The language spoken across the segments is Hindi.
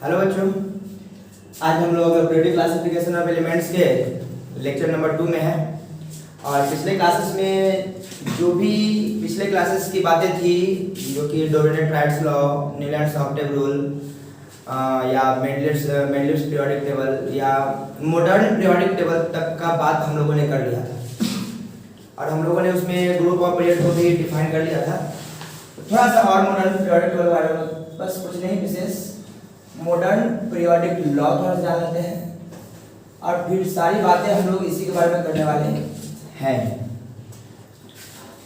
हेलो बच्चों, आज हम लोग पीरियोडिक क्लासिफिकेशन ऑफ एलिमेंट्स के लेक्चर नंबर 2 में हैं। और पिछले क्लासेस में जो भी पिछले क्लासेस की बातें थी, जो कि dominant-rights law, Newlands Octave rule या मेंडलियस पीरियोडिक टेबल या मॉडर्न पीरियोडिक टेबल तक का बात हम लोगों ने कर लिया था। और हम लोगों ने उसमें ग्रुप ऑफ पीरियड को भी डिफाइन कर लिया था। तो थोड़ा सा और मॉडर्न पीरियोडिक टेबल बारे में बस कुछ नहीं विशेष, मॉडर्न पीरियोडिक लॉ थोड़ा सा जान लेते हैं और फिर सारी बातें हम लोग इसी के बारे में करने वाले हैं।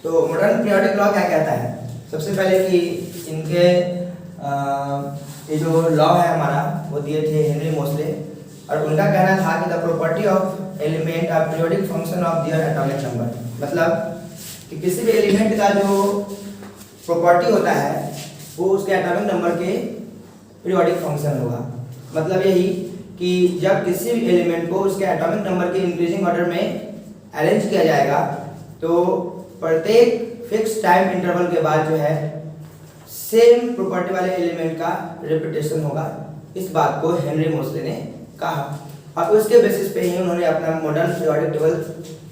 तो मॉडर्न पीरियोडिक लॉ क्या कहता है? सबसे पहले कि इनके ये जो लॉ है हमारा वो दिए थे हेनरी मोसले, और उनका कहना था कि the property of element are periodic function of their atomic number. मतलब कि किसी भी एलिमेंट का जो प्रॉपर्टी होता है वो उसके एटॉमिक नंबर के पीरियोडिक फंक्शन होगा। मतलब यही कि जब किसी भी एलिमेंट को उसके एटॉमिक नंबर के इंक्रीजिंग ऑर्डर में अरेंज किया जाएगा तो प्रत्येक फिक्स टाइम इंटरवल के बाद जो है सेम प्रॉपर्टी वाले एलिमेंट का रिपीटेशन होगा। इस बात को हेनरी मोसले ने कहा और उसके बेसिस पे ही उन्होंने अपना मॉडर्न पीरियोडिक टेबल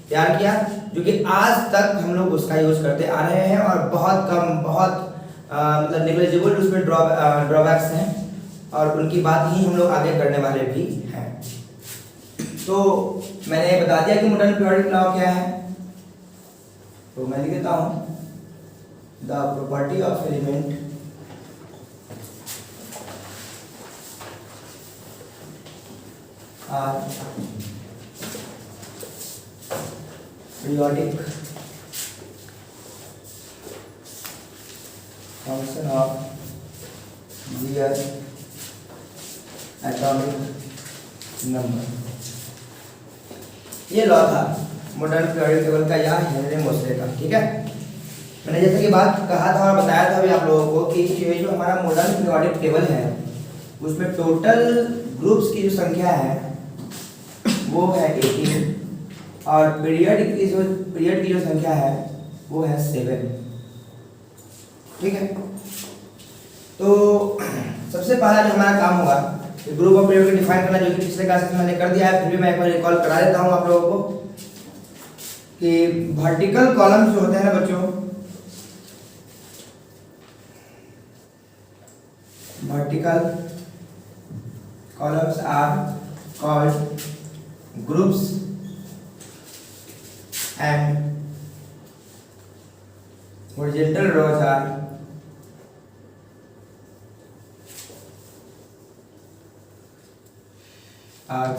तैयार किया, जो कि आज तक हम लोग उसका यूज करते आ रहे हैं और बहुत कम, बहुत मतलब नेग्लिजिबल उसमें ड्रॉबैक्स हैं और उनकी बात ही हम लोग आगे करने वाले भी हैं। तो मैंने बता दिया कि मॉडर्न पीरियोडिक लॉ क्या है, तो मैं लिख देता हूँ the property of element are periodic function of their atomic number. ये लॉ था मॉडर्न पीरियोडिक टेबल का या हेनरी मोसले का। ठीक है, मैंने जैसे कि बात कहा था और बताया था अभी आप लोगों को कि ये जो हमारा मॉडर्न पीरियोडिक टेबल है उसमें टोटल ग्रुप्स की जो संख्या है वो है 18 और पीरियड की जो संख्या है वो है 7। ठीक है, तो सबसे पहला जो हमारा काम होगा ग्रुप ऑफ पीरियड को डिफाइन करना, जो कि पिछले क्लास में मैंने कर दिया है, फिर भी मैं एक बार रिकॉल करा देता हूं आप लोगों को कि वर्टिकल कॉलम्स जो होते हैं ना बच्चों, vertical columns are called groups and horizontal rows are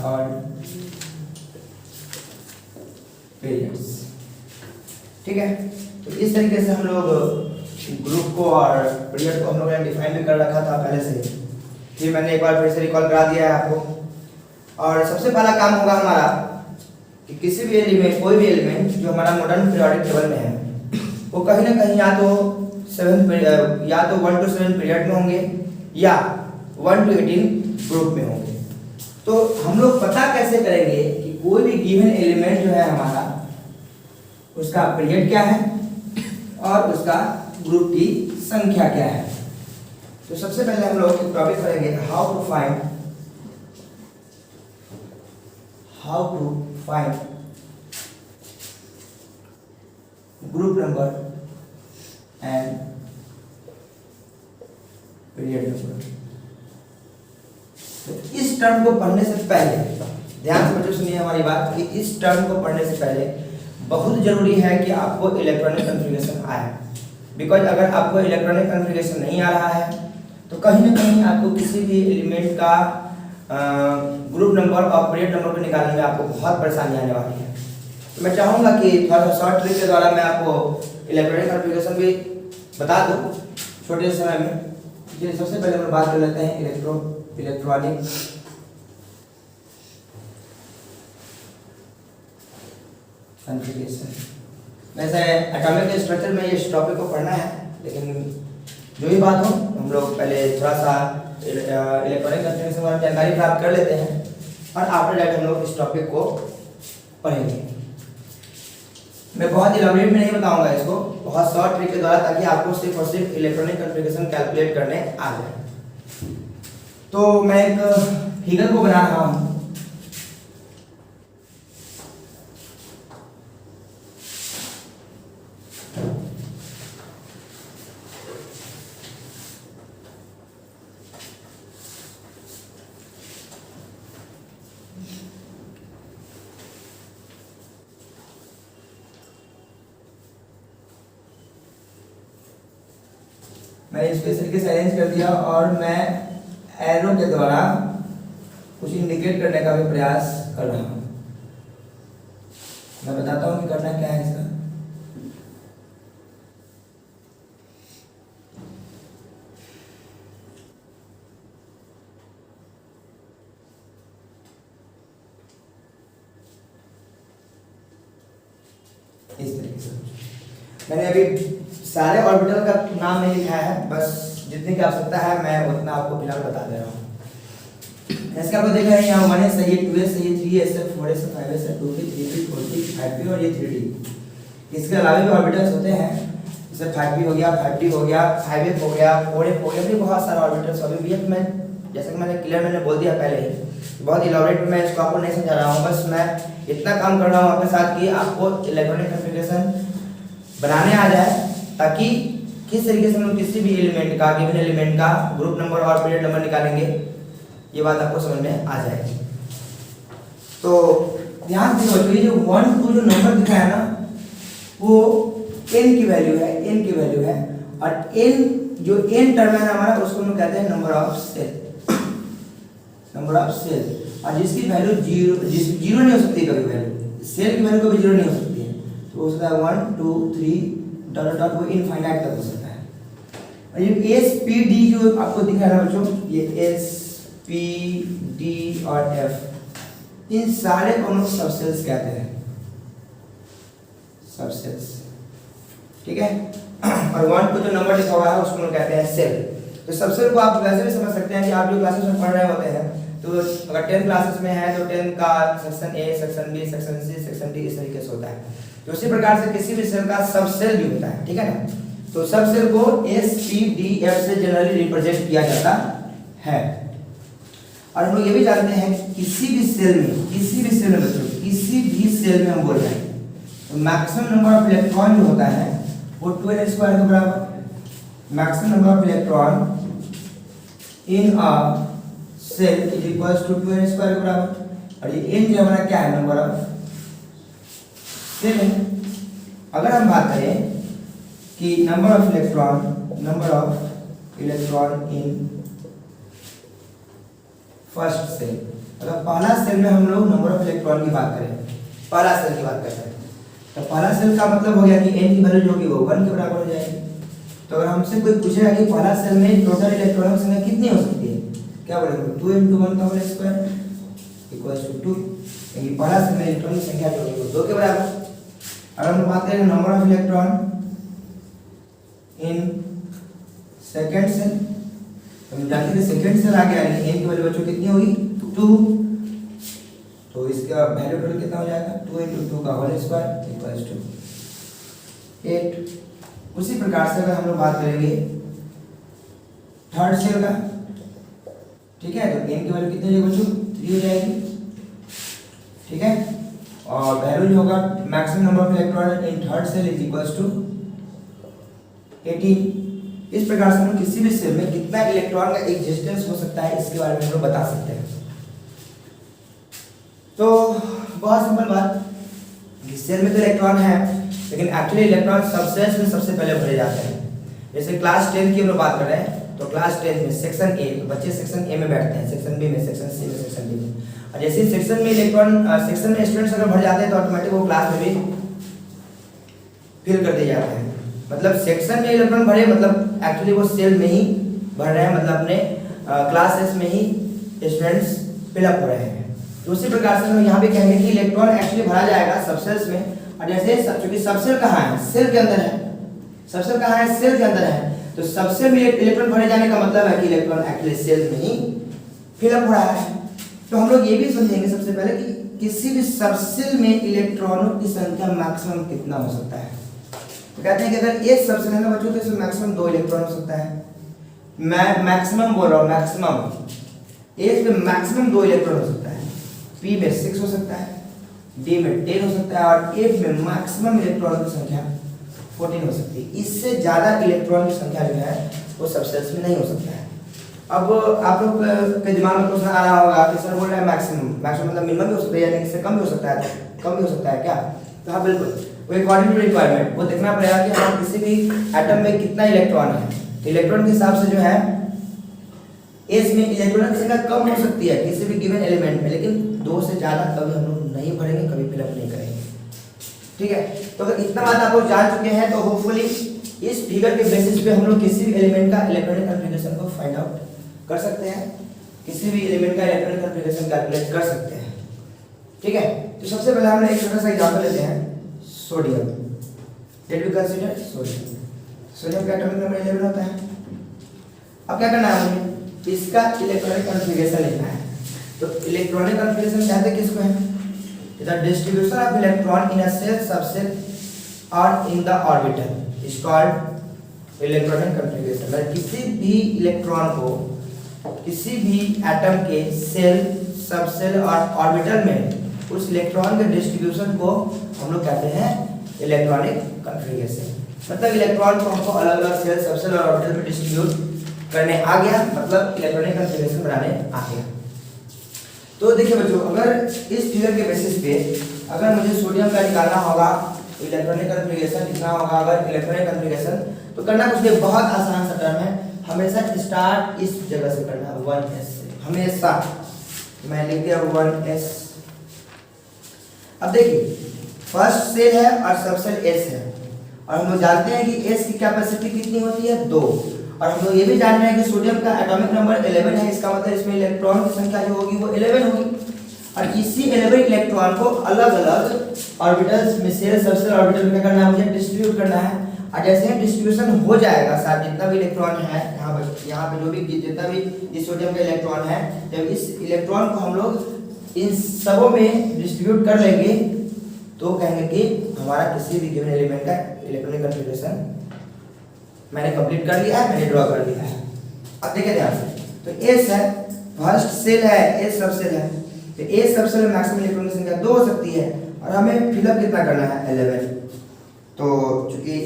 called periods। ठीक है, तो इस तरीके से हम लोग ग्रुप को और पीरियड को हम लोगों ने डिफाइन भी कर रखा था पहले से, फिर मैंने एक बार फिर से रिकॉल करा दिया है आपको। और सबसे पहला काम होगा हमारा कि किसी भी एलिमेंट, कोई भी एलिमेंट जो हमारा मॉडर्न पीरियोडिक टेबल में है वो कहीं ना कहीं या तो 1 to 7 पीरियड में होंगे या 1 to 18 ग्रुप में होंगे। तो हम लोग पता कैसे करेंगे कि कोई भी गिवन एलिमेंट जो है हमारा उसका पीरियड क्या है और उसका ग्रुप की संख्या क्या है? तो सबसे पहले हम लोग एक टॉपिक करेंगे how to find group number and period number. तो इस टर्म को पढ़ने से पहले ध्यान से बच्चों सुनिए हमारी बात कि इस टर्म को पढ़ने से पहले बहुत जरूरी है कि आपको इलेक्ट्रॉनिक कॉन्फ़िगरेशन आए। बिकॉज अगर आपको इलेक्ट्रॉनिक कॉन्फ़िगरेशन नहीं आ रहा है तो कहीं ना कहीं आपको किसी भी एलिमेंट का ग्रुप नंबर और पीरियड नंबर को निकालने में आपको बहुत परेशानी आने वाली है। तो मैं चाहूँगा कि थोड़ा सा शॉर्ट ट्रिक के द्वारा मैं आपको इलेक्ट्रॉनिक कॉन्फ़िगरेशन भी बता दूँ छोटे समय में। चलिए सबसे पहले हम बात कर लेते हैं इलेक्ट्रॉनिक कॉन्फ़िगरेशन। वैसे एटॉमिक स्ट्रक्चर में इस टॉपिक को पढ़ना है, लेकिन जो भी बात हो हम लोग पहले थोड़ा सा इलेक्ट्रॉनिक कॉन्फ़िगरेशन वाली जानकारी प्राप्त कर लेते हैं और आफ्टर दैट हम लोग इस टॉपिक को पढ़ेंगे। मैं बहुत इलाबोरेट में नहीं बताऊंगा इसको, बहुत शॉर्ट ट्रिक के द्वारा, ताकि आपको सिर्फ और सिर्फ इलेक्ट्रॉनिक कॉन्फ़िगरेशन कैलकुलेट करने आ जाए। तो मैं एक फिगर को बना रहा हूं। मैंने इसको इस तरीके से अरेंज कर दिया और मैं एरो के द्वारा कुछ इंडिकेट करने का भी प्रयास कर रहा हूं। मैं बताता हूं कि करना क्या है इसका। इस तरीके से मैंने अभी सारे ऑर्बिटल का नाम नहीं लिखा है, बस जितनी की आवश्यकता है मैं उतना आपको फिलहाल बता दे रहा हूँ। इसका आपको देख रहे हैं यहाँ 1s है, ये 2s है, ये 3s है, 4s है, 5s है, 2p, 3p, 4p, 5p और ये 3d। इसके अलावा भी ऑर्बिटल्स होते हैं, जैसे 5p हो गया, 5d हो गया, 5f हो गया, 4f हो गया, भी बहुत सारे ऑर्बिटल्स अभी भी है। मैं जैसे कि मैंने बोल दिया पहले ही, बहुत इलॉबरेट मैं इसको आपको नहीं समझा रहा हूँ, बस मैं इतना काम कर रहा हूँ आपके साथ कि आपको इलेक्ट्रॉनिक कॉन्फ़िगरेशन बनाने आ जाए, ताकि किस तरीके से हम लोग किसी भी एलिमेंट का, गिवन एलिमेंट का ग्रुप नंबर और पीरियड नंबर निकालेंगे, ये बात आपको समझ में आ जाएगी। तो ध्यान से बच्चों, ये जो 1 2 जो नंबर दिखा है ना, वो n की वैल्यू है, n की वैल्यू है, और n जो n टर्म है हमारा, उसको हम कहते हैं number of shell, number of shell. और जिसकी वैल्यू जीरो नहीं हो सकती, कभी वैल्यू सेल की वैल्यू कभी जीरो नहीं हो सकती है, तो हो सकता है 1 2 3 डॉट डॉट, वो इनफाइनाइट तक हो सकता है। और ये एस पी डी जो आपको दिख रहा है बच्चों, ये एस पी डी और एफ, इन सारे को हम लोग सबसेल्स कहते हैं, सबसेल्स, ठीक है। और 1 को जो नंबर लिखा हुआ है उसको हम कहते हैं सेल। तो सबसेल को आप वैसे भी समझ सकते हैं कि आप जो क्लासेस में पढ़ रहे होते हैं, तो अगर 10 क्लासेस में है तो 10 का section A, section B, section C, section D, इस तरीके से होता है। तो उसी प्रकार से किसी भी सेल का सबसेल भी होता है, ठीक है ना। तो सबसेल को एस पी डी एफ से जनरली रिप्रेजेंट किया जाता है। और हम लोग ये भी जानते हैं कि किसी भी सेल में बच्चों, किसी भी सेल में हम बोल रहे हैं तो मैक्सिमम नंबर ऑफ इलेक्ट्रॉन जो होता है वो 2n स्क्वायर के बराबर। Maximum number of electron in a shell is equals to 2n square के बराबर। और ये n जो हमारा क्या है, नंबर ऑफ सेल है। अगर हम बात करें कि number of electron in first shell, अगर पहला सेल में हम लोग नंबर ऑफ इलेक्ट्रॉन की बात करें, पहला सेल की बात करते हैं, तो पहला सेल का मतलब हो गया कि n की वैल्यू जो कि वो 1 के बराबर हो जाएगी। तो अगर हमसे कोई पूछेगा कि पहला सेल में टोटल इलेक्ट्रॉनों की संख्या कितनी हो सकती है, क्या बोलेंगे, 2 × 1 का होल स्क्वायर इक्वल्स टू 2, क्योंकि पहला सेल में इलेक्ट्रॉन की संख्या जो है वो 2 के बराबर। अगर हम बात करें number of electron in second shell, तो हम जानते हैं सेकंड सेल आ गया, यानी n की वैल्यू बच्चों कितनी होगी, 2। तो इसका वैल्यू टोटल कितना हो जाएगा, 2 × 2 का होल स्क्वायर इक्वल्स टू 8। उसी प्रकार से अगर हम लोग बात करेंगे थर्ड सेल का, ठीक है, तो n की वैल्यू कितनी हो जाएगी बच्चों, 3 हो जाएगी, ठीक है। और वैल्यू जो होगा maximum number of electron in third shell is equals to 18। इस प्रकार से हम किसी भी सेल में कितना इलेक्ट्रॉन का एग्जिस्टेंस हो सकता है, इसके बारे में हम लोग बता सकते हैं। तो बहुत सिंपल बात, सेल में तो इलेक्ट्रॉन है, लेकिन एक्चुअली इलेक्ट्रॉन सबसेल्स में सबसे पहले भरे जाते हैं। जैसे क्लास 10 की हम लोग बात कर रहे हैं, तो क्लास 10 में सेक्शन ए, तो बच्चे सेक्शन ए में बैठते हैं, सेक्शन बी में, सेक्शन सी में, सेक्शन डी में। और जैसे सेक्शन में सेक्शन में स्टूडेंट्स अगर भर जाते हैं तो ऑटोमेटिक वो क्लास में भी फिल कर दिए जाते हैं। मतलब सेक्शन में इलेक्ट्रॉन भरे, मतलब एक्चुअली वो सेल में ही भर रहे हैं, मतलब अपने क्लासेस में ही स्टूडेंट्स फिलअप हो रहे हैं। तो उसी प्रकार से हम यहाँ पे कहेंगे कि इलेक्ट्रॉन एक्चुअली भरा जाएगा सबसेल्स में। और जैसे क्योंकि सबसेल कहाँ है, सेल के अंदर है, सबसेल कहाँ है, सेल के अंदर है, तो सबसेल में इलेक्ट्रॉन भरे जाने का मतलब है कि इलेक्ट्रॉन एक्चुअली सेल में ही फिलअप हो रहा है। तो हम लोग ये भी समझेंगे सबसे पहले कि किसी भी सबसेल में इलेक्ट्रॉनों की संख्या मैक्सिमम कितना हो सकता है। तो कहते हैं कि अगर एक सबसेल है ना बच्चों, तो इसमें मैक्सिमम 2 इलेक्ट्रॉन हो सकता है। मैं मैक्सिमम बोल रहा हूँ, मैक्सिमम, एस में मैक्सिमम 2 इलेक्ट्रॉन हो सकता है, पी में 6 हो सकता है, डी में 10 हो सकता है और एफ में मैक्सिमम इलेक्ट्रॉन की संख्या 14 हो सकती है। इससे ज्यादा इलेक्ट्रॉन की संख्या जो है वो सबसेल्स में नहीं हो सकता है। अब आप लोग के दिमाग में क्वेश्चन आ रहा होगा कि सर बोल रहा है मैक्सिमम, मैक्सिमम मतलब मिनिमम भी हो सकता है यानी इससे कम भी हो सकता है, कम भी हो सकता है क्या? तो हाँ बिल्कुल, वो अकॉर्डिंग टू रिक्वायरमेंट वो देखना पड़ेगा कि हमारे किसी भी एटम में कितना इलेक्ट्रॉन है। तो इलेक्ट्रॉन के हिसाब से जो है एस में इलेक्ट्रॉन की संख्या कम हो सकती है किसी भी गिवन एलिमेंट में, लेकिन 2 से ज्यादा कभी हम लोग नहीं भरेंगे, कभी फिलअप नहीं करेंगे। ठीक है, तो अगर इतना बात आप लोग जान चुके हैं तो होपफुली इस फिगर के बेसिस पे हम लोग किसी भी एलिमेंट का इलेक्ट्रॉनिक कॉन्फ़िगरेशन को फाइंड आउट कर सकते हैं, किसी भी एलिमेंट का इलेक्ट्रॉनिक कॉन्फ़िगरेशन कैलकुलेट कर सकते हैं। ठीक है, तो सबसे पहले हम एक छोटा सा एग्जांपल लेते हैं, sodium. Let we consider sodium. Sodium का एटॉमिक नंबर 11 होता है। अब क्या करना है हमें, इसका इलेक्ट्रॉनिक कॉन्फ़िगरेशन लिखना है। तो इलेक्ट्रॉनिक कॉन्फ़िगरेशन कहते हैं किसको है? The distribution of electron in a shell, subshell और in the orbital is called electronic configuration. मतलब किसी भी इलेक्ट्रॉन को किसी भी एटम के सेल, सबसेल और ऑर्बिटल में उस इलेक्ट्रॉन के डिस्ट्रीब्यूशन को हम लोग कहते हैं इलेक्ट्रॉनिक कॉन्फ़िगरेशन। मतलब इलेक्ट्रॉन को हमको अलग अलग सेल, सबसेल और ऑर्बिटल में डिस्ट्रीब्यूट करने आ गया, मतलब इलेक्ट्रॉनिक कॉन्फ़िगरेशन बनाने आ गया। तो देखिए बच्चों, अगर इस फिगर के बेसिस पे अगर मुझे सोडियम का निकालना होगा तो इलेक्ट्रॉनिक कॉन्फ़िगरेशन लिखना होगा। अगर इलेक्ट्रॉनिक कॉन्फ़िगरेशन तो करना कुछ नहीं, बहुत आसान सा टर्म है, हमेशा स्टार्ट इस जगह से करना है 1s से, हमेशा। मैं लिख दिया 1s। अब देखिए फर्स्ट सेल है और सबसेल s है और हम लोग जानते हैं कि s की कैपेसिटी कितनी होती है 2, और हम लोग ये भी जान रहे हैं कि सोडियम का एटॉमिक नंबर 11 है। इसका मतलब इसमें इलेक्ट्रॉन की संख्या जो होगी वो 11 होगी और इसी 11 इलेक्ट्रॉन को अलग अलग ऑर्बिटल्स में, सेल, सबसेल, ऑर्बिटल में करना है, मुझे डिस्ट्रीब्यूट करना है। और जैसे ही डिस्ट्रीब्यूशन हो जाएगा साथ जितना भी इलेक्ट्रॉन है यहाँ पे जो भी जितना भी इस सोडियम का इलेक्ट्रॉन है, जब इस इलेक्ट्रॉन को हम लोग इन सबों में डिस्ट्रीब्यूट कर लेंगे तो कहेंगे कि हमारा किसी भी गिवन एलिमेंट का इलेक्ट्रॉनिक कॉन्फ़िगरेशन मैंने कंप्लीट कर लिया है, मैंने ड्रॉ कर लिया है। अब देखिए ध्यान से, तो एस है, फर्स्ट सेल है, एस सबसेल है, तो एस सबसेल में मैक्सिमम इलेक्ट्रॉन की संख्या 2 हो सकती है और हमें फिलअप कितना करना है 11। तो चूंकि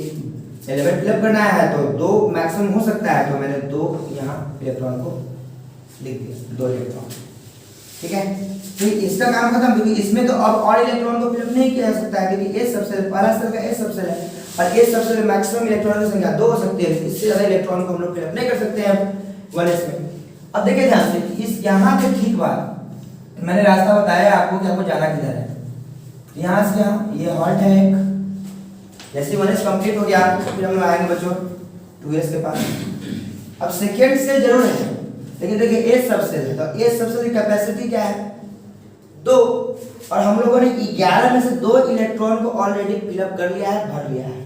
11 फिलअप करना है तो 2 मैक्सिमम हो सकता है, तो मैंने 2 यहाँ इलेक्ट्रॉन को लिख दिया, 2 इलेक्ट्रॉन। ठीक है, तो इसका काम खत्म, क्योंकि इसमें तो अब और इलेक्ट्रॉन को फिलअप नहीं किया जा सकता है, क्योंकि एस सबसेल पहला सेल का एस सबसेल है और एस सबसेल में मैक्सिमम इलेक्ट्रॉन की संख्या 2 हो सकती है, इससे ज्यादा इलेक्ट्रॉन को हम लोग फिलअप नहीं कर सकते हैं 1s में। अब देखिए ध्यान से, इस यहाँ के ठीक बाद मैंने रास्ता बताया आपको कि आपको जाना किधर है। यहाँ से यहाँ ये हॉल्ट है एक, जैसे 1s कंप्लीट हो गया फिर हम लोग आएंगे बच्चों 2s के पास। अब सेकेंड सेल जरूर है, लेकिन देखिए एस सबसेल है, तो एस सबसेल की कैपेसिटी क्या है 2, और हम लोगों ने 11 में से 2 इलेक्ट्रॉन को ऑलरेडी फिलअप कर लिया है, भर लिया है।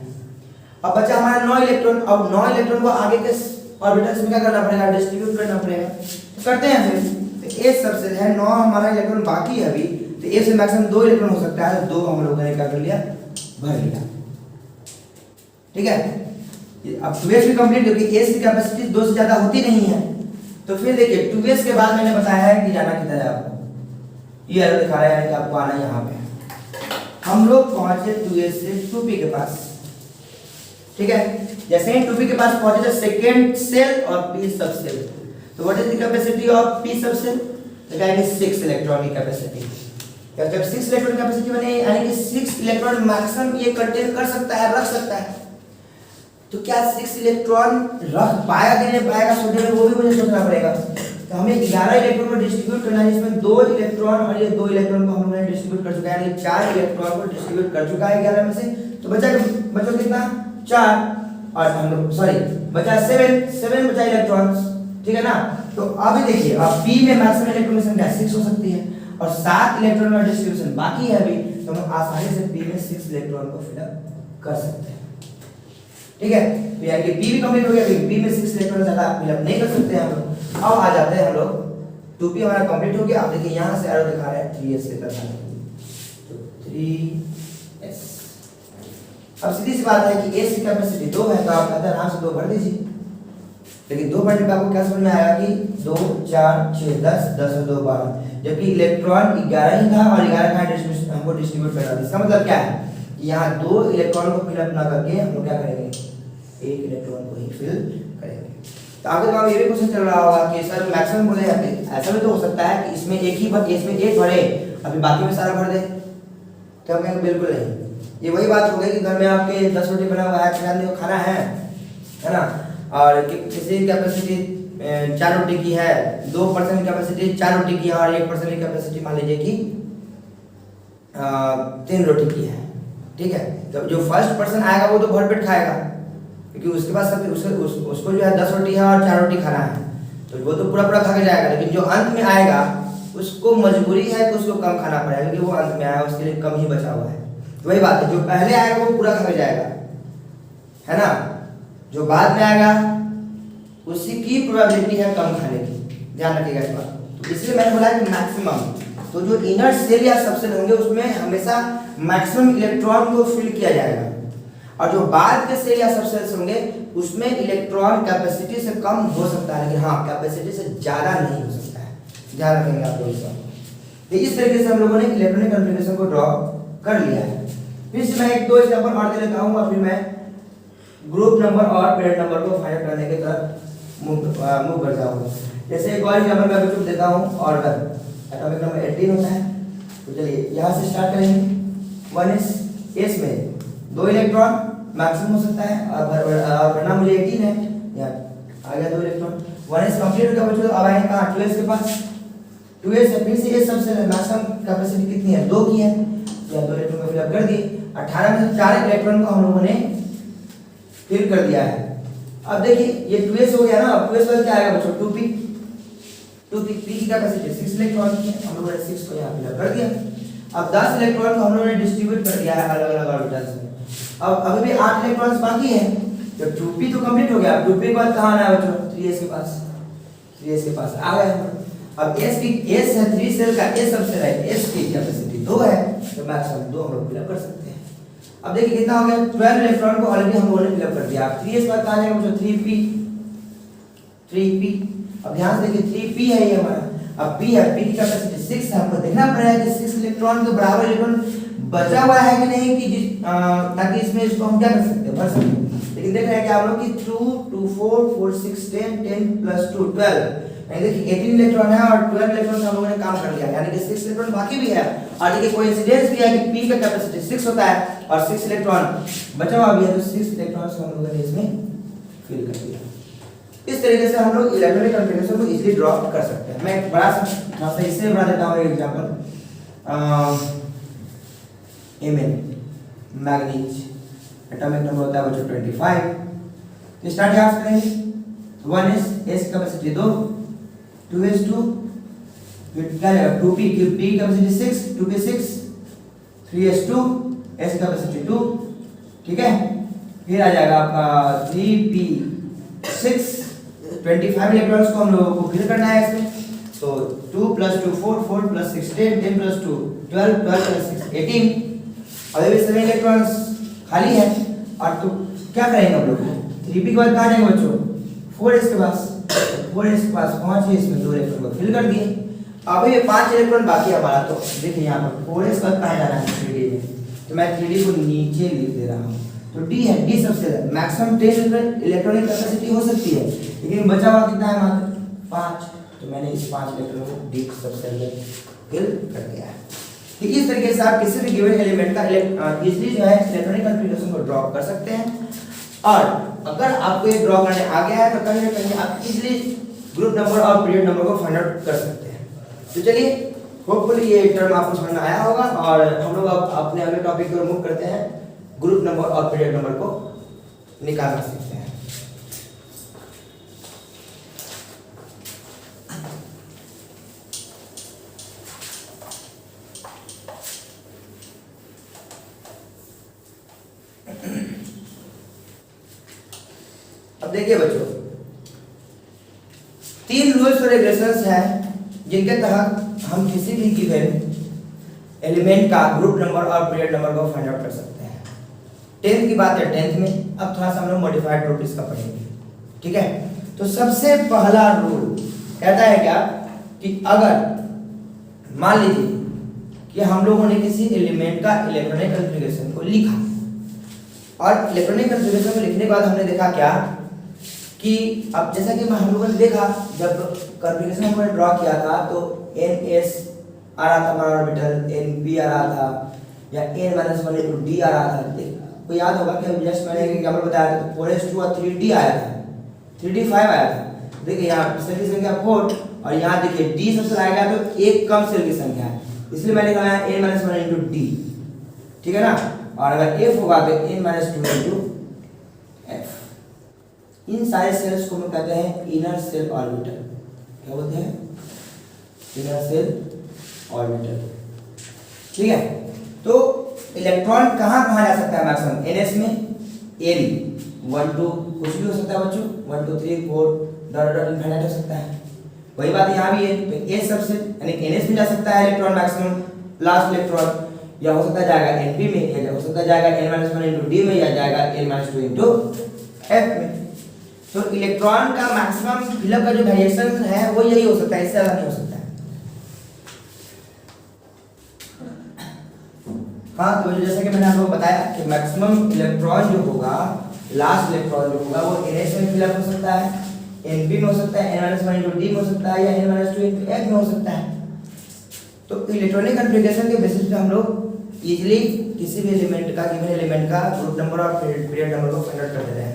अब बचा हमारा 9 इलेक्ट्रॉन। अब 9 इलेक्ट्रॉन को आगे के ऑर्बिटल्स में क्या करना पड़ेगा, डिस्ट्रीब्यूट करना पड़ेगा। तो करते हैं फिर, तो एस सबसेल है, 9 हमारा इलेक्ट्रॉन बाकी है अभी, तो एस से मैक्सिमम 2 इलेक्ट्रॉन हो सकता है, 2 हम लोगों ने क्या कर लिया, भर लिया। ठीक है, अब 2s भी कंप्लीट, क्योंकि एस की कैपेसिटी 2 से ज्यादा होती नहीं है। तो फिर देखिए 2s के बाद मैंने बताया है कि जाना किधर है आपको, ये एरो दिखा रहा है कि आपको आना यहाँ पे। हम लोग पहुंचे 2s से 2p के पास। ठीक है, जैसे ही 2p के पास पहुंचे तो सेकेंड सेल और p सबसेल, तो what is the capacity of p subshell, तो कहेंगे 6 इलेक्ट्रॉन की कैपेसिटी। जब 6 इलेक्ट्रॉन की कैपेसिटी बने यानी कि 6 इलेक्ट्रॉन मैक्सिमम ये कंटेन कर सकता है, रख सकता है। तो क्या 6 इलेक्ट्रॉन रख पाएगा कि नहीं पाएगा सोडियम में, वो भी मुझे सोचना पड़ेगा। तो हमें 11 इलेक्ट्रॉन को डिस्ट्रीब्यूट करना है, जिसमें 2 इलेक्ट्रॉन और ये 2 इलेक्ट्रॉन को हमने डिस्ट्रीब्यूट कर चुका है, यानी 4 इलेक्ट्रॉन को डिस्ट्रीब्यूट कर चुका है 11 में से। तो बचा कितना 4, और हम लोग सॉरी बचा 7 बचा इलेक्ट्रॉन्स। ठीक है ना, तो अभी देखिए अब p में मैक्सिमम इलेक्ट्रॉन की संख्या 6 हो सकती है और 7 इलेक्ट्रॉन का डिस्ट्रीब्यूशन बाकी है अभी, तो हम आसानी से p में 6 इलेक्ट्रॉन को फिलअप कर सकते हैं। ठीक है, तो यानी कि p भी कंप्लीट हो गया, p में 6 इलेक्ट्रॉन ज्यादा फिलअप नहीं कर सकते हैं हम लोग। अब आ जाते हैं हम लोग 2p हमारा कंप्लीट हो गया। अब देखिए यहाँ से एरो दिखा रहा है 3s की तरफ, तो 3s। अब सीधी सी बात है कि s की कैपेसिटी 2 है, तो आप कहते हैं आराम से 2 भर दीजिए। लेकिन 2 पढ़ने पे आपको क्या समझ में आएगा कि 2 4 6 10 10 और 2 12, जबकि इलेक्ट्रॉन 11 ही था और 11 का डिस्ट्रीब्यूशन हमको डिस्ट्रीब्यूट करना था। इसका मतलब क्या है कि यहाँ 2 इलेक्ट्रॉन को फिल अप ना करके हम लोग क्या करेंगे, 1 इलेक्ट्रॉन को ही फिल करेंगे। तो आपके दिमाग में ये भी क्वेश्चन चल रहा होगा कि सर मैक्सिमम बोले जाते हैं, ऐसा भी तो हो सकता है कि इसमें एक भरे अभी बाकी में सारा भर दे। तो हम कहेंगे बिल्कुल नहीं। ये वही बात हो गई कि घर में आपके 10 रोटी बना हुआ है, 4 आदमी को खाना है ना, और किसी की कैपेसिटी 4 रोटी की है, 2% की कैपेसिटी 4 रोटी की है और 1% की कैपेसिटी मान लीजिए कि 3 रोटी की है, ठीक है। तो जो फर्स्ट पर्सन आएगा वो तो भर पेट खाएगा, क्योंकि उसके पास उसको जो है 10 रोटी है और 4 रोटी खाना है, तो वो तो पूरा पूरा खा के जाएगा। लेकिन जो अंत में आएगा उसको मजबूरी है कि उसको कम खाना पड़ेगा, क्योंकि वो अंत में आया उसके लिए कम ही बचा हुआ है। तो वही बात है, जो पहले आएगा वो पूरा खा के जाएगा, है ना, जो बाद में आएगा उसी की प्रोबेबिलिटी है कम खाने की, ध्यान रखिएगा इस बात। तो इसलिए मैंने बोला कि मैक्सिमम, तो जो इनर सेल या सबसेल होंगे उसमें हमेशा मैक्सिमम इलेक्ट्रॉन को फिल किया जाएगा, और जो बाद के सेल या सबसेल्स होंगे उसमें इलेक्ट्रॉन कैपेसिटी से कम हो सकता है, लेकिन हाँ कैपेसिटी से ज़्यादा नहीं हो सकता है, ध्यान रखेंगे आप लोग। तो इस तरीके से हम लोगों ने इलेक्ट्रॉनिक कॉन्फ़िगरेशन को ड्रॉ कर लिया है। फिर से मैं 1-2 एग्जांपल और दे लेता हूँ और फिर मैं ग्रुप नंबर और पीरियड नंबर को फाइंड करने की तरफ मूव कर जाऊंगा। जैसे एक और एग्जांपल मैं आपको देता हूँ, ऑर्गन एटॉमिक नंबर 18 होता है। तो चलिए यहाँ से स्टार्ट करेंगे। 1s में 2 इलेक्ट्रॉन मैक्सिमम हो सकता है, और भरना मुझे 18 है, यहाँ आ गया 2 इलेक्ट्रॉन। 1s कंप्लीट हो गया बच्चों। अब आएंगे कहाँ, 2s के पास। 2s है, फिर से s सबसे मैक्सिमम कैपेसिटी कितनी है, 2 की है, या 2 इलेक्ट्रॉन को फिल अप कर दिए। 18 में से 4 इलेक्ट्रॉन को हम लोगों ने फिल कर दिया है। अब देखिए ये 2s हो गया ना, अब 2s पर क्या आएगा बच्चों, 2p p की कैपेसिटी 6 इलेक्ट्रॉन की है, हम लोगों ने 6 को यहाँ फिल अप कर दिया। अब 10 इलेक्ट्रॉन को हम लोगों ने डिस्ट्रीब्यूट कर दिया है अलग-अलग ऑर्बिटल्स में। अब अभी भी 8 इलेक्ट्रॉन्स बाकी है, तो 2p तो कंप्लीट हो गया। अब 2p के बाद कहाँ आना है बच्चों, 3s के पास, 3s के पास आ गए। अब s है 3 सेल का s सबसेल है, s की कैपेसिटी 2 है, तो मैक्सिमम 2 हम लोग फिल अप कर सकते हैं। अब देखिए कितना हो गया, 12 इलेक्ट्रॉन को ऑलरेडी हम लोगों ने फिल अप कर दिया। अब 3s बाद कहाँ जाएगा बच्चों, 3p। अब ध्यान से देखिए 3p है ये हमारा। अब p है, p की कैपेसिटी 6 है, हमको देखना पड़ेगा कि 6 इलेक्ट्रॉन के बराबर इलेक्ट्रॉन बचा हुआ है कि नहीं, कि ताकि इसमें इसको हम क्या कर सकते हैं, भर सकते हैं। लेकिन देख रहे हैं कि आप लोग कि 2 2 4 4 6 10 10 प्लस 2 12, यानी देखिए 18 इलेक्ट्रॉन है और 12 इलेक्ट्रॉन से हम लोगों ने काम कर लिया, यानी कि 6 इलेक्ट्रॉन बाकी भी है। और देखिए कोइंसिडेंस भी है कि p का कैपेसिटी 6 होता है और 6 इलेक्ट्रॉन बचा हुआ भी है, तो 6 इलेक्ट्रॉन से हम लोगों ने इसमें फिल कर दिया। इस तरीके से हम लोग इलेक्ट्रॉनिक कॉन्फ़िगरेशन को इजीली ड्रॉ कर सकते हैं। मैं एक बड़ा सा इससे बना देता हूँ एक example. Mn manganese atomic number होता है बच्चों 25। तो स्टार्ट यहाँ से करेंगे। 1s s कैपेसिटी 2, 2s2, फिर क्या जाएगा 2p की p capacity 6, 2p 6, 3s2 s capacity 2, ठीक है। फिर आ जाएगा आपका 3p 6, 25 इलेक्ट्रॉन्स को हम लोगों को फिल करना है इसमें। तो 2 + 2 4, 4 + 6 10, 10 + 2 12, 12 + 6 18। अभी भी 7 इलेक्ट्रॉन्स खाली है, और तो क्या करेंगे हम लोग, 3p के बाद कहाँ जाएंगे बच्चों, 4s के पास। 4s के पास पहुंचे, इसमें 2 इलेक्ट्रॉन को फिल कर दिए। अभी ये 5 इलेक्ट्रॉन बाकी है हमारा। तो देखिए यहाँ पर 4s के बाद कहाँ जाना है, 3d में। तो मैं 3d को नीचे लिख दे रहा हूँ। तो d है, d सबसे मैक्सिमम 10 इलेक्ट्रॉनिक कैपेसिटी हो सकती है, लेकिन बचा हुआ कितना है, मात्र 5। तो मैंने इस 5 इलेक्ट्रॉन को d सबसे फिल कर दिया है। ठीक इस तरीके से आप किसी भी गिवन एलिमेंट का इजीली जो है इलेक्ट्रॉनिक कॉन्फ़िगरेशन को ड्रॉ कर सकते हैं। और अगर आपको ये ड्रॉ करने आ गया है तो कहीं ना कहीं आप इजीली ग्रुप नंबर और पीरियड नंबर को फाइंड आउट कर सकते हैं। तो चलिए, होपफुली ये टर्म आपको समझ में आया होगा, और हम लोग अब अपने अगले टॉपिक की ओर मूव करते हैं। ग्रुप नंबर और पीरियड नंबर को निकालना सीखते हैं। अब देखिए बच्चों, 3 रूल्स और रेगुलेशंस हैं जिनके तहत हम किसी भी गिवन एलिमेंट का ग्रुप नंबर और पीरियड नंबर को फाइंड आउट कर सकते हैं। 10th की बात है 10th में। अब थोड़ा सा हम लोग मॉडिफाइड प्रॉपर्टीज का पढ़ेंगे, ठीक है। तो सबसे पहला रूल कहता है क्या कि अगर मान लीजिए कि हम लोगों ने किसी एलिमेंट का इलेक्ट्रॉनिक कॉन्फ़िगरेशन को लिखा और इलेक्ट्रॉनिक कॉन्फ़िगरेशन को लिखने के बाद हमने देखा क्या कि अब जैसा कि हम लोगों ने देखा जब कॉन्फ़िगरेशन हमने ड्रॉ किया था तो NS आ रहा था हमारा ऑर्बिटल, NP आ रहा था या n-1 d आ रहा था। तो याद होगा कि जस्ट मैंने एग्जांपल बताया था 4s2 और 3d आया था, 3d 5 आया था। देखिए यहाँ सेल की संख्या 4 और यहाँ देखिए d सबसे लाया गया तो एक कम सेल की संख्या है, इसलिए मैंने कहा n-1 d, ठीक है ना। और अगर f होगा तो n-2 f। इन सारे सेल्स को हम कहते हैं इनर सेल ऑर्बिटल। क्या बोलते हैं? इनर सेल ऑर्बिटल, ठीक है। तो इलेक्ट्रॉन कहाँ कहाँ जा सकता है मैक्सिमम? NS में n 1 2 कुछ भी हो सकता है बच्चों, 1 2 3 4 डॉट डॉट इनफिनिट हो सकता है। वही बात यहाँ भी है, तो S सबसे यानी NS में जा सकता है इलेक्ट्रॉन मैक्सिमम लास्ट इलेक्ट्रॉन, या हो सकता है जाएगा NP में, या हो सकता है जाएगा n-1 d में, या जाएगा n-2 f में। तो इलेक्ट्रॉन का मैक्सिमम फिलअप का जो वेरिएशन है वो यही हो सकता है, इससे ज्यादा नहीं हो सकता है। हाँ, तो जैसा कि मैंने आपको बताया कि मैक्सिमम इलेक्ट्रॉन जो होगा, लास्ट इलेक्ट्रॉन जो होगा वो NS में फिलअप हो सकता है, NP में हो सकता है, n-1 d में हो सकता है, या n-2 f में हो सकता है। तो इलेक्ट्रॉनिक कॉन्फ़िगरेशन के बेसिस पे हम लोग इजीली किसी भी एलिमेंट का, गिवन एलिमेंट का ग्रुप नंबर और पीरियड नंबर को फाइंड आउट कर देते हैं,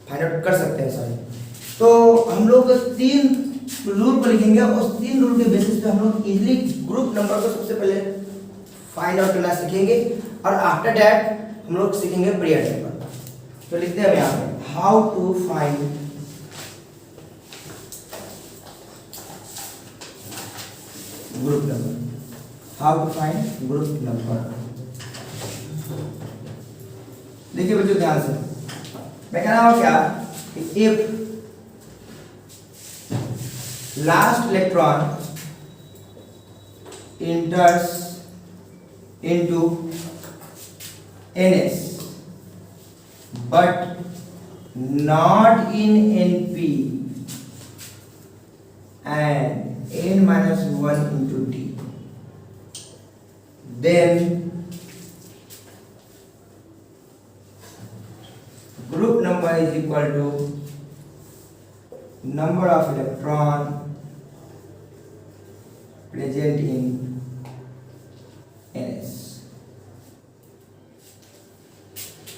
फाइंड आउट कर सकते हैं सॉरी। तो हम लोग 3 रूल को लिखेंगे, उस 3 रूल के बेसिस पे हम लोग इजीली ग्रुप नंबर को सबसे पहले फाइंड आउट करना सीखेंगे और आफ्टर दैट हम लोग सीखेंगे पीरियड नंबर। तो लिखते हैं यहाँ पे how to find group number, how to find group number. देखिए बच्चों ध्यान से, मैं कह रहा हूं क्या कि if last electron enters into NS but not in NP and n-1 into D, then group number is equal to number of electron present in NS।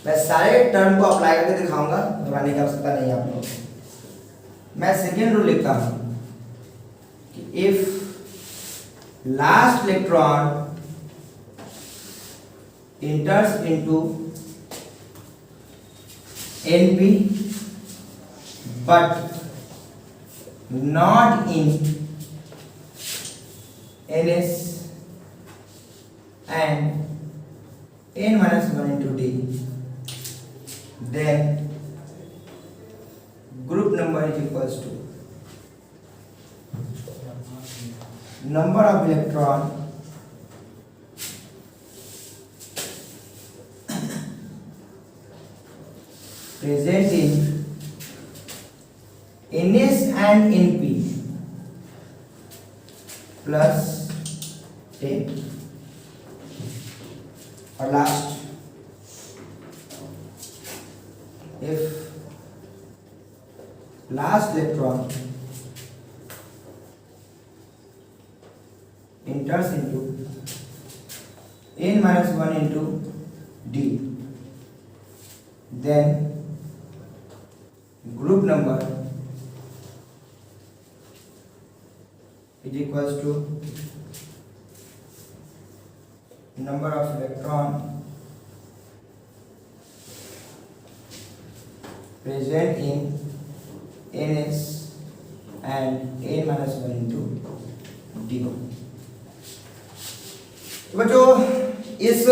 मैं सारे टर्म को अप्लाई करके दिखाऊंगा, दोहराने की आवश्यकता नहीं है आप लोग। मैं सेकेंड रूल लिखता हूं कि if last electron enters into NP but not in NS and n-1 into D, then group number is equals to number of electron present in NS and NP plus 10 और last if last electron enters into n-1 into D, then group number is equals to number of electron present in NS and n-1 into D। बच्चों इस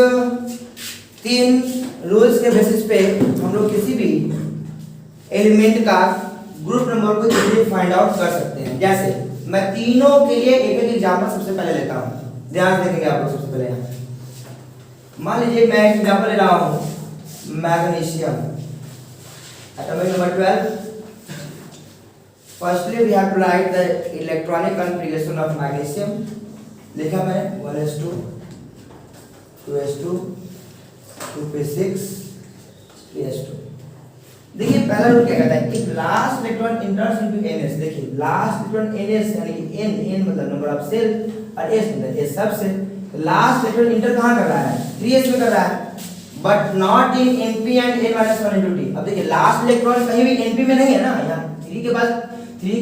3 रूल्स के बेसिस पे हम लोग किसी भी एलिमेंट का ग्रुप नंबर को इजीली फाइंड आउट कर सकते हैं। जैसे मैं तीनों के लिए एक एक एग्जांपल सबसे पहले लेता हूँ, ध्यान देखेंगे आप लोग। सबसे पहले यहाँ मान लीजिए मैं एग्जांपल ले रहा हूँ magnesium, atomic number 12 firstly we have to write the electronic configuration of magnesium. लिखा मैंने 1s2 2s2 2p6 3s2। देखिए पहला रूल क्या कहता है, if last electron enters into ns। देखिए लास्ट इलेक्ट्रॉन ns यानी कि n मतलब नंबर ऑफ सेल और s मतलब s सब सेल। लास्ट इलेक्ट्रॉन इंटर कहां कर रहा है, 3s में कर रहा है, but not in np and n - 1 into d। अब देखिए लास्ट इलेक्ट्रॉन कहीं भी np में नहीं है ना, यहां 3 के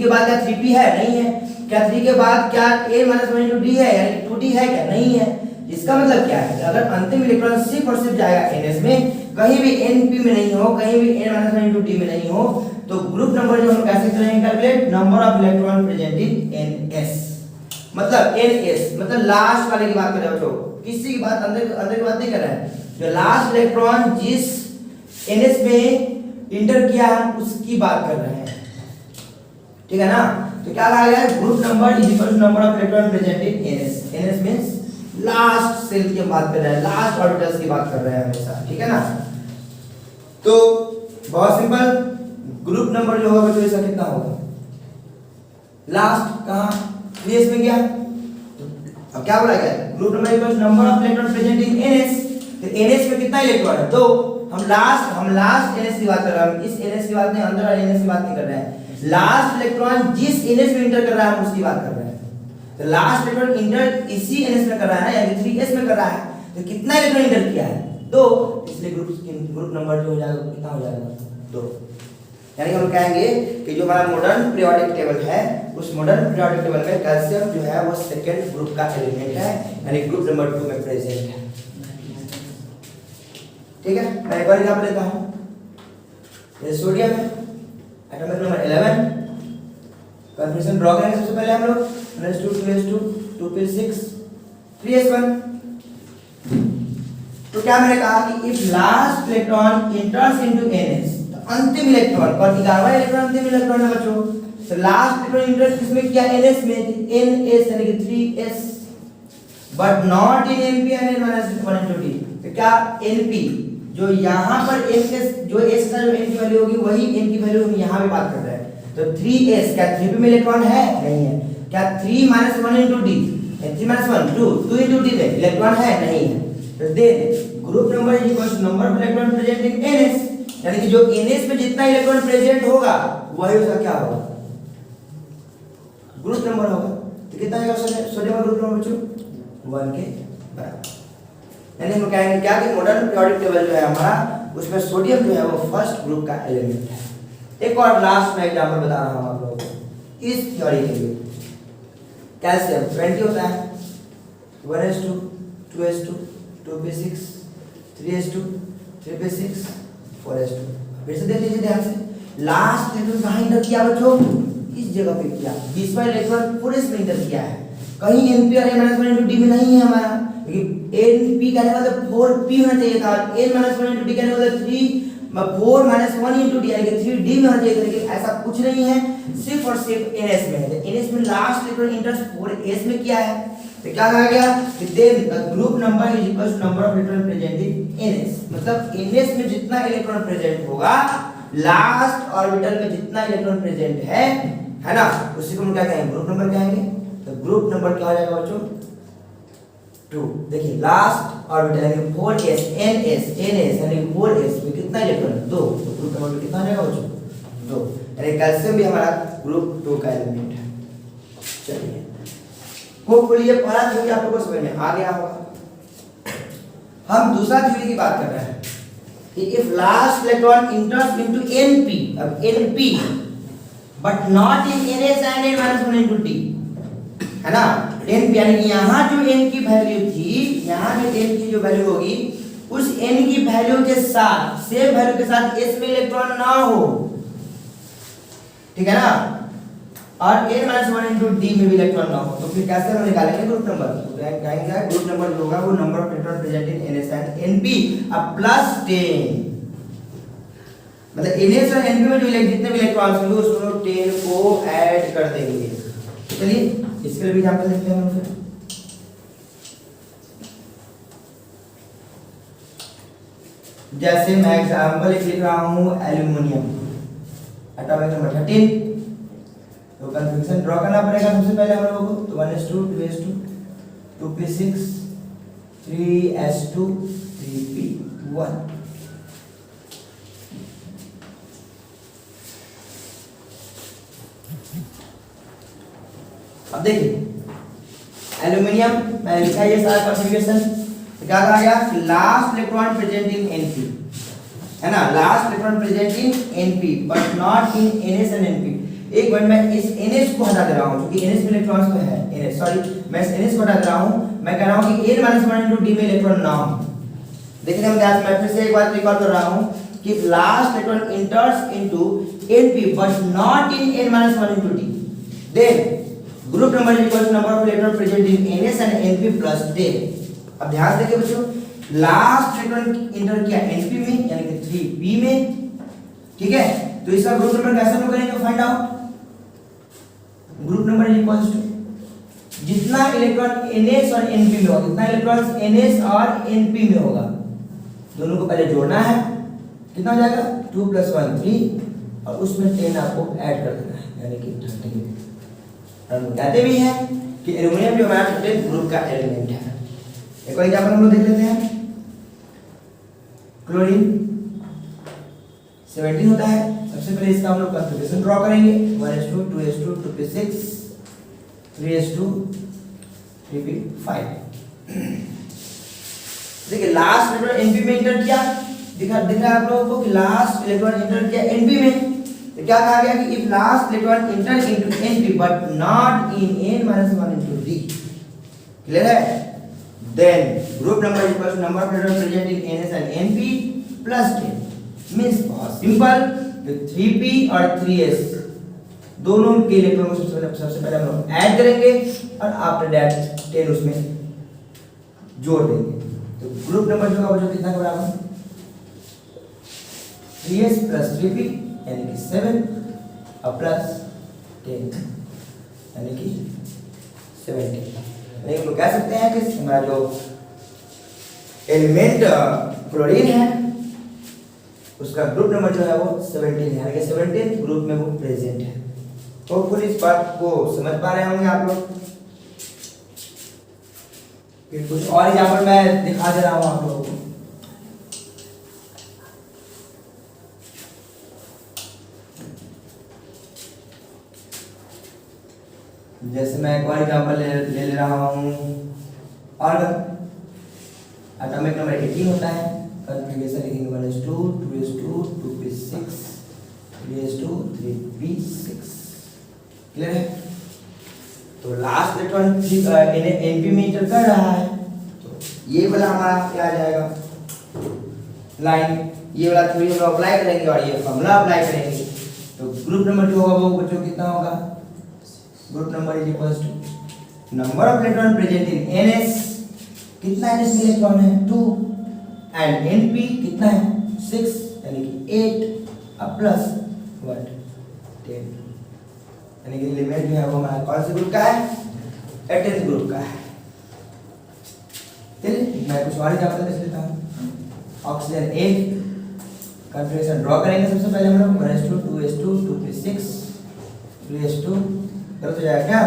बाद क्या 3p है, नहीं है। क्या 3 के बाद क्या a - 1 into d है, यानी 2d है क्या, नहीं है। इसका मतलब क्या है, अगर अंतिम इलेक्ट्रॉन सिर्फ और सिर्फ जाएगा ns में, कहीं भी np में नहीं हो, कहीं भी n - 1 into d में नहीं हो, तो ग्रुप नंबर जो हम कैसे करेंगे calculate, number of electron present in ns। मतलब ns मतलब लास्ट वाले की बात कर रहे हो, तो किसी की बात अंदर की बात नहीं कर रहे हैं। जो लास्ट इलेक्ट्रॉन जिस ns में इंटर किया हम उसकी बात कर रहे हैं, ठीक है ना। तो क्या कहा गया है, group number is equal to number of electron present in ns। ns means last shell की बात कर रहे हैं, लास्ट ऑर्बिटल्स की बात कर रहे हैं हमेशा, ठीक है ना। तो बहुत सिंपल, ग्रुप नंबर जो होगा तो इसका कितना होगा, लास्ट कहां 3s में गया। अब क्या बोला गया, group number equal to number of electron present in ns। तो ns में कितना इलेक्ट्रॉन है, तो हम लास्ट ns की बात कर रहे हैं, हम इस ns की बात नहीं, अंदर वाले ns की बात नहीं कर रहे हैं। लास्ट इलेक्ट्रॉन जिस ns में इंटर कर रहा है हम उसकी बात कर रहे हैं। तो लास्ट इलेक्ट्रॉन इंटर इसी ns में कर रहा है ना, यानी 3s में कर रहा है। तो कितना इलेक्ट्रॉन इंटर किया है, 2। इसलिए ग्रुप नंबर जो हो जाएगा कितना हो जाएगा, 2। यानी हम कहेंगे कि जो हमारा मॉडर्न पीरियोडिक टेबल है, उस मॉडर्न पीरियोडिक टेबल में कैल्शियम जो है वो सेकंड ग्रुप का एलिमेंट है, यानी ग्रुप नंबर 2 में प्रेजेंट है। ठीक है, मैं एक बार एग्जांपल लेता हूं। ये सोडियम है, एटॉमिक नंबर 11। कॉन्फिगरेशन ड्रॉ करेंगे सबसे पहले हम लोग 1s2 2s2 2p6 3s1। तो क्या मैंने कहा कि if last electron enters into ns, तो अंतिम इलेक्ट्रॉन और 11वां इलेक्ट्रॉन अंतिम इलेक्ट्रॉन है बच्चों। तो लास्ट इलेक्ट्रॉन इंटर्स किसमें किया, ns में, ns यानी कि 3s, but not in np and n-1 into d। तो क्या np जो यहां पर ns जो s का जो n की वैल्यू होगी वही n की वैल्यू हम यहां पे बात कर रहे हैं। तो 3s क्या 3p में इलेक्ट्रॉन है, नहीं है। क्या 3 - 1 into d, 3 - 1 2 into d में इलेक्ट्रॉन है, नहीं है। तो then group number is equal to number of electron present in ns, यानी कि जो ns में जितना इलेक्ट्रॉन प्रेजेंट होगा वही उसका क्या होगा, ग्रुप नंबर होगा। तो कितना आएगा सोडियम का ग्रुप नंबर बच्चों, 1 के बराबर। यानी हम कहेंगे क्या कि मॉडर्न पीरियोडिक टेबल जो है हमारा, उसमें सोडियम जो है वो फर्स्ट ग्रुप का एलिमेंट है। एक और लास्ट में एग्जांपल बता रहा हूं आप लोगों को इस थ्योरी के लिए। कैल्शियम 20 होता है, 1s2 2s2 2p6 3s2 3p6 4s2। फिर से देख लीजिए ध्यान से, लास्ट इलेक्ट्रॉन कहां इंटर किया बच्चों, इस जगह पे किया। 20वां इलेक्ट्रॉन पूरे में इंटर किया है, कहीं np और n-1 into d में नहीं है हमारा, क्योंकि np कहने का मतलब 4p होना चाहिए था, n-1 into d कहने का मतलब 4 - 1 into d यानी कि 3d में होना चाहिए था, लेकिन ऐसा कुछ नहीं है, सिर्फ और सिर्फ ns में है। ns में लास्ट इलेक्ट्रॉन इंटर 4s में किया है। तो क्या कहा गया कि then the group number is equal to number of electron present in ns। मतलब ns में जितना इलेक्ट्रॉन प्रेजेंट होगा, लास्ट ऑर्बिटल में जितना इलेक्ट्रॉन प्रेजेंट है ना, उसी को हम क्या कहेंगे, ग्रुप नंबर कहेंगे। तो ग्रुप नंबर क्या हो जाएगा बच्चों, 2। देखिए लास्ट ऑर्बिटल यानी 4s ns यानी 4s में कितना इलेक्ट्रॉन, 2। तो ग्रुप नंबर में कितना आ जाएगा बच्चों, 2। यानी कैल्शियम भी हमारा ग्रुप 2 का एलिमेंट है। चलिए, होपफुली ये पहला थ्योरी आप लोगों को समझ में आ गया होगा। हम दूसरा थ्योरी की बात कर रहे हैं कि if last electron enters into np, अब np but not in ns and n-1 into d, है ना। n यानी यहां जो n की वैल्यू थी, यहां जो n की जो वैल्यू होगी, उस n की वैल्यू के साथ, सेम वैल्यू के साथ s में इलेक्ट्रॉन ना हो, ठीक है ना, और n-1 into d में भी इलेक्ट्रॉन ना हो। तो फिर कैसे हम निकालेंगे ग्रुप नंबर, तो कहेंगे ग्रुप नंबर जो होगा वो number of electron present in ns and np अब प्लस 10। मतलब ns और np में जो जितने भी इलेक्ट्रॉन्स होंगे उसमें 10 को ऐड कर देंगे। चलिए इसके लिए भी एग्जांपल देखते हैं हम फिर। जैसे मैं एग्जांपल लिख रहा हूं एल्युमिनियम, एटॉमिक नंबर 13 तो कन्फिग्रेशन ड्रॉ करना पड़ेगा सबसे पहले हम लोगों को। तो 1s2 2s2 2p6 3s2 3p1। अब देखिए एल्यूमिनियम मैंने लिखा ये सारा कॉन्फ़िगरेशन, क्या कहा गया कि लास्ट इलेक्ट्रॉन प्रेजेंट इन Np, है ना, last electron present in Np but not in NS and Np। एक मिनट मैं इस NS को हटा दे रहा हूं क्योंकि NS में इलेक्ट्रॉन्स तो है, NS सॉरी मैं इस NS को हटा दे रहा हूं, मैं कह रहा हूं कि n-1 d में इलेक्ट्रॉन ना हो। देखिए हम ध्यान मैं फिर से एक बार रिकॉल कर रहा हूं कि last electron enters into Np but not in n-1 d, then group number is equal to number of electron present in NS and Np plus 10। अब ध्यान देखिए बच्चों, लास्ट इलेक्ट्रॉन इंटर किया Np में यानी कि 3p में, ठीक है, तो इसका ग्रुप नंबर कैसे हम करेंगे find out. Group number is equal to जितना इलेक्ट्रॉन NS और Np में होगा, कितना इलेक्ट्रॉन NS और Np में होगा दोनों को पहले जोड़ना है, कितना हो जाएगा 2 + 1 3 और उसमें 10 आपको ऐड कर देना है यानी कि 13। हम कहते भी हैं कि एल्यूमिनियम जो हमारा छोटे ग्रुप का एलिमेंट है। एक और एग्जांपल हम लोग देख लेते हैं, क्लोरीन 17 होता है। सबसे पहले इसका हम लोग कॉन्फ़िगरेशन ड्रॉ करेंगे 1s2 2s2 2p6 3s2 3p5। देखिए लास्ट इलेक्ट्रॉन Np में इंटर किया, दिख रहा है आप लोगों को कि लास्ट इलेक्ट्रॉन इंटर किया Np में, तो क्या कहा गया कि if last electron enter into Np but not in n-1 d, clear है, then group number is equal to number of electron present in NS and Np plus 10। Means बहुत सिंपल, तो 3p और 3s दोनों के इलेक्ट्रॉन को सबसे पहले हम लोग ऐड करेंगे और आफ्टर दैट 10 उसमें जोड़ देंगे। तो ग्रुप नंबर जो होगा कितना के बराबर 3s प्लस 3p यानी कि 7 और प्लस 10 यानी कि 17। हम लोग कह सकते हैं कि हमारा जो एलिमेंट क्लोरीन है उसका ग्रुप नंबर जो है वो 17 है, यानी कि 17 ग्रुप में वो प्रेजेंट है। होपफुली इस बात को समझ पा रहे होंगे आप लोग। फिर कुछ और एग्जांपल मैं दिखा दे रहा हूं आप लोगों को। जैसे मैं एक और एग्जांपल ले रहा हूं, ऑर्गन एटॉमिक नंबर 18 होता है, कॉन्फ़िगरेशन लिखेंगे 1s2 2s2 2p6 3s2 3p6, clear है। तो लास्ट इलेक्ट्रॉन Np में इंटर कर रहा है, तो ये वाला हमारा क्या आ जाएगा लाइन, ये वाला थ्योरी हम अप्लाई करेंगे और ये फॉर्मूला अप्लाई करेंगे। तो ग्रुप नंबर जो होगा वो बच्चों कितना होगा, group number is equal to number of electron present in NS, कितना NS में इलेक्ट्रॉन है 2 एंड Np कितना है 6 यानी कि 8 और प्लस 1 10 यानी कि एलिमेंट जो है वो हमारा कौन से ग्रुप का है 18th ग्रुप का है। चलिए मैं कुछ और एग्जांपल दे लेता हूं। ऑक्सीजन 1 कॉन्फ़िगरेशन ड्रॉ करेंगे सबसे पहले हम लोग 1s2 2s2 2p6 3s2 तो जाएगा क्या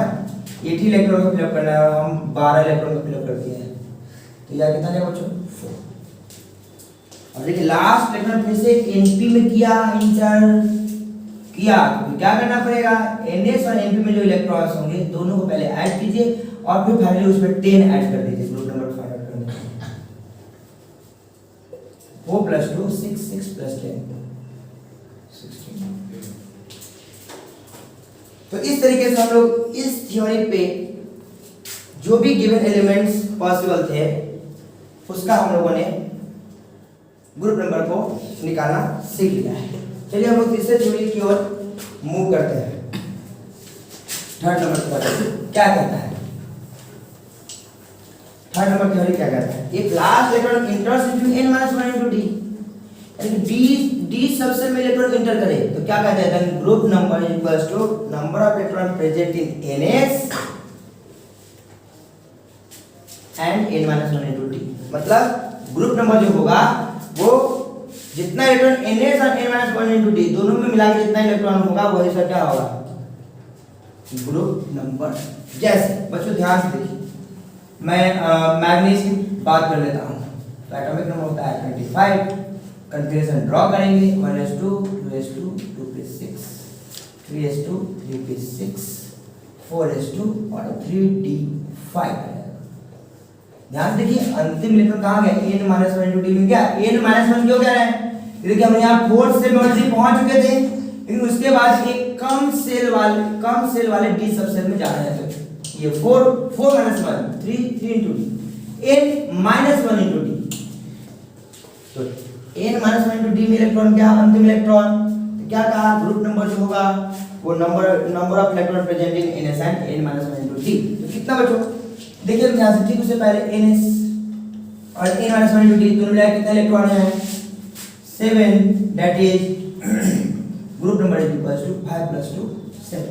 8 इलेक्ट्रॉन को फिलअप करना है और हम 12 इलेक्ट्रॉन को फिलअप कर दिए हैं, तो यह कितना है बच्चों 4। अब देखिए लास्ट इलेक्ट्रॉन फिर से Np में किया इंटर किया, तो क्या करना पड़ेगा NS और Np में जो इलेक्ट्रॉन्स होंगे दोनों को पहले ऐड कीजिए और फिर फाइनली उसमें 10 ऐड कर दीजिए ग्रुप नंबर फाइंड आउट करने के लिए। 4 + 2 6 6 + 10 16। तो इस तरीके से हम लोग इस थ्योरी पे जो भी गिवन एलिमेंट्स पॉसिबल थे उसका हम लोगों ने ग्रुप नंबर को निकालना सीख लिया है। चलिए हम लोग तीसरे थ्योरी की ओर मूव करते हैं। थर्ड नंबर क्या कहता है, थर्ड नंबर थ्योरी क्या कहता है, if last electron enters into n-1 d, यानी d सबसे में इलेक्ट्रॉन इंटर करे तो क्या कहते हैं then group number is equals to number of electron present in NS and n-1 d। मतलब ग्रुप नंबर जो होगा वो जितना इलेक्ट्रॉन NS और n-1 d दोनों में मिला के जितना इलेक्ट्रॉन होगा वही सब क्या होगा ग्रुप नंबर। जैसे बच्चों ध्यान से देखिए, मैं मैग्नीज की बात कर लेता हूँ। तो एटॉमिक नंबर होता है 25। कन्फिगरेशन ड्रॉ करेंगे 1s2 2s2 2p6 3s2 3p6 4s2 और 3d5। ध्यान देखिए अंतिम इलेक्ट्रॉन कहाँ गया, n माइनस 1 इंटू डी में गया। n माइनस 1 क्यों कह रहे हैं, देखिए हम यहाँ 4 से मल्टी पहुंच चुके थे, लेकिन उसके बाद एक कम सेल वाले डी सबसेल में जा रहे हैं। तो ये 4 minus 1 3 into D, n minus 1 into D. तो n माइनस 1 इंटू डी में इलेक्ट्रॉन क्या, अंतिम इलेक्ट्रॉन। तो क्या कहा, ग्रुप नंबर जो होगा वो number of electron present in ns and n minus 1 into D. तो कितना बचो, देखिए ध्यान से, ठीक उससे पहले ns और n माइनस 1 इंटू डी दोनों मिलाकर कितने इलेक्ट्रॉन है, 7। That is group number is equal to 5 + 2 7।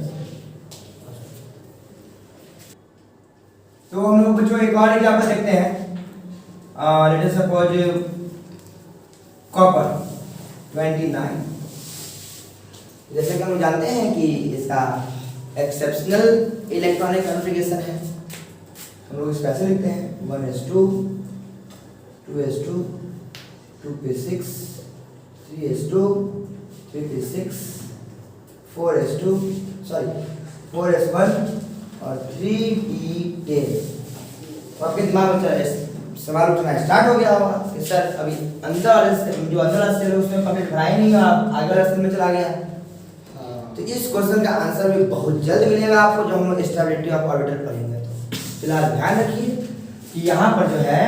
तो हम लोग बच्चों एक और एग्जांपल देखते हैं। Let us suppose copper 29। जैसे कि हम जानते हैं कि इसका एक्सेप्शनल इलेक्ट्रॉनिक कॉन्फ़िगरेशन है, हम लोग इसको ऐसे लिखते हैं 1s2 2s2 2p6 3s2 3p6 4s1 और 3p10। तो आपके दिमाग में सवाल उठना स्टार्ट हो गया होगा कि सर अभी अंदर वाले सेल है उसमें पॉकेट भरा ही नहीं है, आप आगे वाले सेल में चला गया। तो इस क्वेश्चन का आंसर भी बहुत जल्द मिलेगा आपको जब हम स्टेबिलिटी ऑफ ऑर्बिटल पढ़ेंगे। तो फिलहाल ध्यान रखिए कि यहाँ पर जो है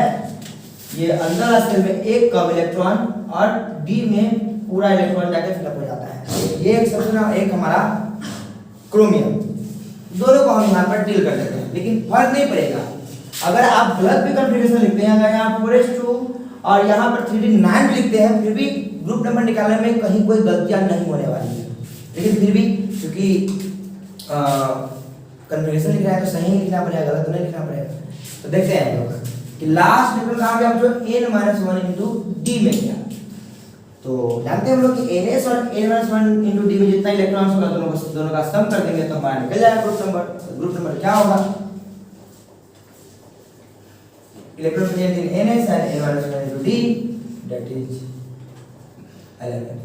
ये अंदर वाले सेल में एक कम इलेक्ट्रॉन और डी में पूरा इलेक्ट्रॉन जाके फिलअप हो जाता है। ये एक सबसे एक हमारा क्रोमियम, दोनों को हम यहाँ पर डील कर लेते हैं, लेकिन फर्क नहीं पड़ेगा। अगर आप गलत भी कॉन्फ़िगरेशन लिखते हैं, अगर यहाँ 4s2 और यहाँ पर 3d9 लिखते हैं, फिर भी ग्रुप नंबर निकालने में कहीं कोई गलतियां नहीं होने वाली है। लेकिन फिर भी क्योंकि कॉन्फ़िगरेशन लिख रहा है तो सही लिखना पड़ेगा, गलत तो नहीं लिखना पड़ेगा। तो देखते हैं हम लोग कि लास्ट इलेक्ट्रॉन कहाँ गया, जो n-1 इंटू डी में गया। तो जानते हैं हम लोग कि ns और n-1 इंटू डी में जितना इलेक्ट्रॉन्स होगा दोनों का सम कर देंगे तो हमारा निकल जाएगा ग्रुप नंबर। ग्रुप नंबर क्या होगा, electron present in ns and n-1 into d, that is 11।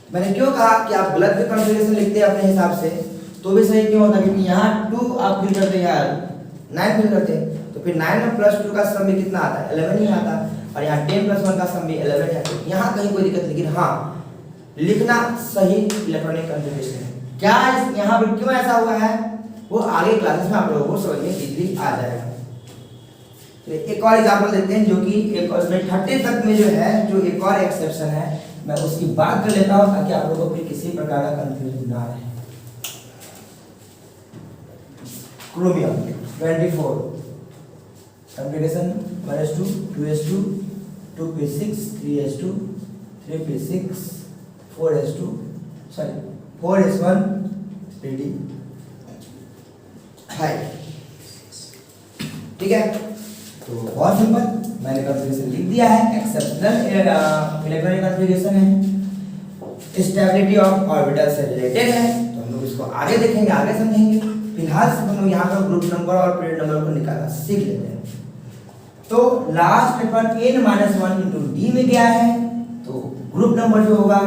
मैंने क्यों कहा कि आप गलत भी कॉन्फ़िगरेशन लिखते हैं अपने हिसाब से तो भी सही क्यों होता है, क्योंकि यहाँ 2 आप फिल करते हैं, 9 फिल करते हैं, तो फिर 9 में +2 का सम भी कितना आता है, 11 ही आता है। और यहाँ 10 + 1 का सम भी 11 है। तो यहाँ कहीं कोई दिक्कत, लेकिन हाँ लिखना सही इलेक्ट्रॉनिक कॉन्फ़िगरेशन है। क्या यहाँ पर क्यों ऐसा हुआ है वो आगे क्लासेस में आप लोगों को समझ में इजीली आ जाएगा। एक और एग्जांपल देते हैं जो कि एक और 30 तक में जो है जो एक और एक्सेप्शन है, मैं उसकी बात कर लेता हूं ताकि आप लोगों को फिर किसी प्रकार का कंफ्यूजन ना रहे। Chromium 24 configuration 1s2 2s2 2p6 3s2 3p6 4s2 4s1 3d5। ठीक है, तो बहुत सिंपल, मैंने कॉन्फ़िगरेशन लिख दिया है। एक्सेप्शनल इलेक्ट्रॉनिक कॉन्फ़िगरेशन है, स्टेबिलिटी ऑफ ऑर्बिटल से रिलेटेड है। तो हम लोग इसको आगे देखेंगे, आगे समझेंगे। फिलहाल सिर्फ हम लोग यहाँ पर ग्रुप नंबर और पीरियड नंबर को निकालना सीख लेते हैं। तो last electron n-1 into D में गया है, तो ग्रुप नंबर जो होगा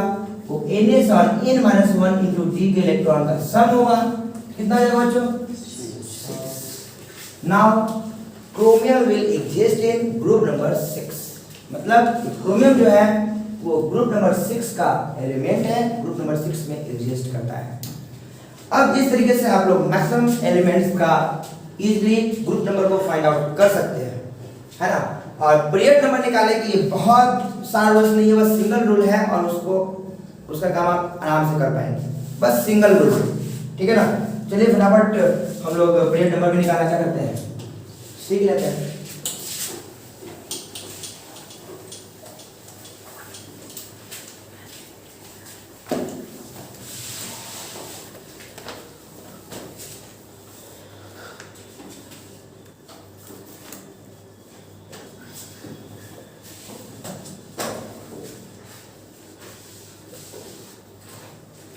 वो ns और n-1 इंटू डी के इलेक्ट्रॉन का सम होगा। कितना जाएगा बच्चों, 6। Now chromium will exist in group number 6, मतलब क्रोमियम जो है वो ग्रुप नंबर 6 का एलिमेंट है, ग्रुप नंबर 6 में एग्जिस्ट करता है। अब इस तरीके से आप लोग मैक्सिमम एलिमेंट्स का इजीली ग्रुप नंबर को फाइंड आउट कर सकते हैं, है ना। और पीरियड नंबर निकालने के लिए बहुत सारा रूल्स नहीं है, बस सिंगल रूल है और उसका काम आप आराम से कर पाएंगे, बस सिंगल रूल, ठीक है ना। चलिए फटाफट हम लोग पीरियड नंबर भी निकालना क्या करते हैं, सीख लेते हैं।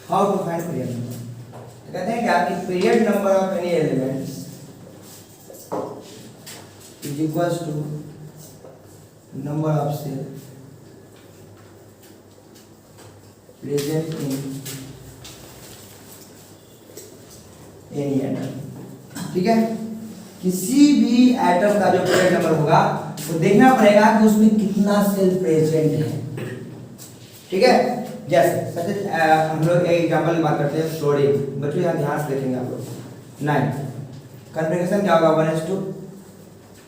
How to find period number? कहते हैं क्या कि period number of any elements is equals to number of shell present in any atom. ठीक है, किसी भी एटम का जो पीरियड नंबर होगा वो देखना पड़ेगा कि उसमें कितना सेल प्रेजेंट है। ठीक है, जैसे हम लोग एक एग्जांपल की बात करते हैं फ्लोरीन। बच्चों यहाँ ध्यान से देखेंगे आप लोग। 9 कॉन्फ़िगरेशन क्या होगा 1s2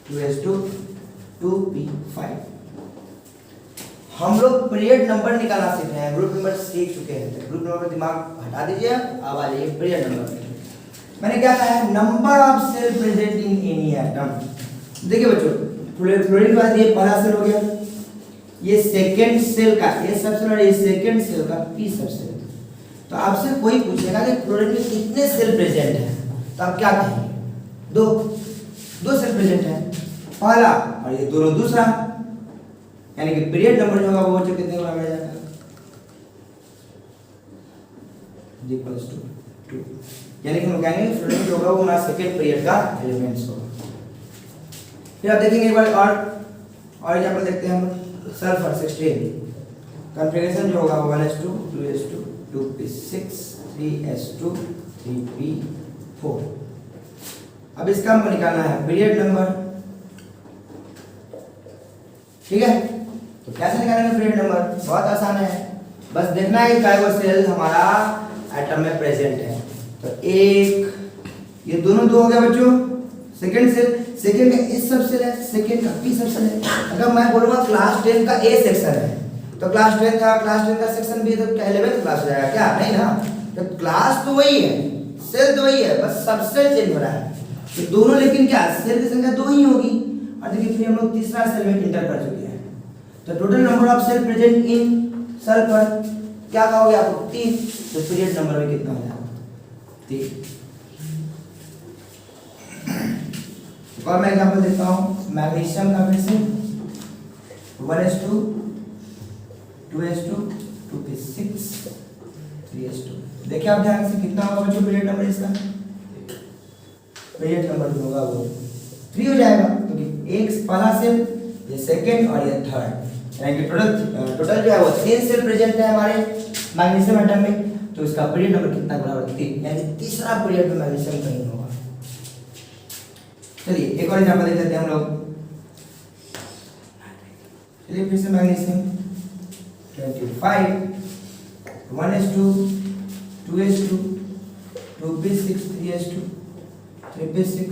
2s2 2p5। हम लोग पीरियड नंबर निकालना सीख रहे हैं, ग्रुप नंबर सीख चुके हैं। तो ग्रुप नंबर दिमाग हटा दीजिए, अब आ जाइए पीरियड नंबर। मैंने क्या कहा है, number of shell present in any atom. देखिए बच्चों, फ्लोरीन के बाद ये पहला सेल हो गया, ये सेकंड सेल का ए सबसेल और ये सेकंड सेल का पी सबसेल। तो आपसे कोई पूछेगा कि फ्लोरीन में कितने सेल प्रेजेंट है, तो आप क्या कहेंगे? दो सेल प्रेजेंट है, पहला और ये दोनों दूसरा, यानी कि पीरियड नंबर जो होगा वो बच्चों कितने का मिल जाएगा इक्वल्स टू 2। यानी कि हम कहेंगे फ्लोरीन जो होगा वो हमारा सेकंड पीरियड का एलिमेंट्स होगा। फिर आप देखेंगे एक बार और एग्जांपल देखते हैं हम। सल्फर 16 कॉन्फ़िगरेशन जो होगा 1s2 2s2 2p6 3s2 3p4। अब इसका हमको निकालना है पीरियड नंबर। ठीक है, तो कैसे निकालेंगे पीरियड नंबर? बहुत आसान है, बस देखना है कि क्या सेल हमारा एटम में प्रेजेंट है। तो एक ये दोनों दो हो गया बच्चों, सेकंड सेल, सेकंड का ए सबसेल है, सेकंड का पी सबसेल है। अगर मैं बोलूंगा क्लास 10 का ए सेक्शन है, तो क्लास 10 का सेक्शन बी तो 11th क्लास हो जाएगा क्या? नहीं ना, तो क्लास तो वही है, सेल तो वही है, बस सबसेल चेंज हो रहा है। तो दोनों लेकिन क्या सेल की संख्या 2 ही होगी। और देखिए फिर हम लोग तीसरा सेल में इंटर कर चुके हैं। तो total number of shell present in sulphur क्या कहोगे आप? 3। तो पीरियड नंबर में कितना हो जाएगा? 3। और मैं एग्जांपल देता हूं मैग्नीशियम का, फिर से 1s2 2s2 2p6 3s2। देखिए आप ध्यान से कितना होगा बच्चों पीरियड नंबर इसका? पीरियड नंबर जो होगा वो 3 हो जाएगा, क्योंकि एक पहला सेल, ये सेकंड और ये थर्ड, यानी कि टोटल जो है वो 3 सेल प्रेजेंट है हमारे मैग्नीशियम एटम में। तो इसका पीरियड नंबर कितना बराबर 3, यानी तीसरा पीरियड में मैग्नीशियम कहीं होगा। चलिए एक और एग्जांपल देख लेते हैं हम लोग। चलिए फिर से magnesium 25 1s2 2s2 2p6 3s2 3p6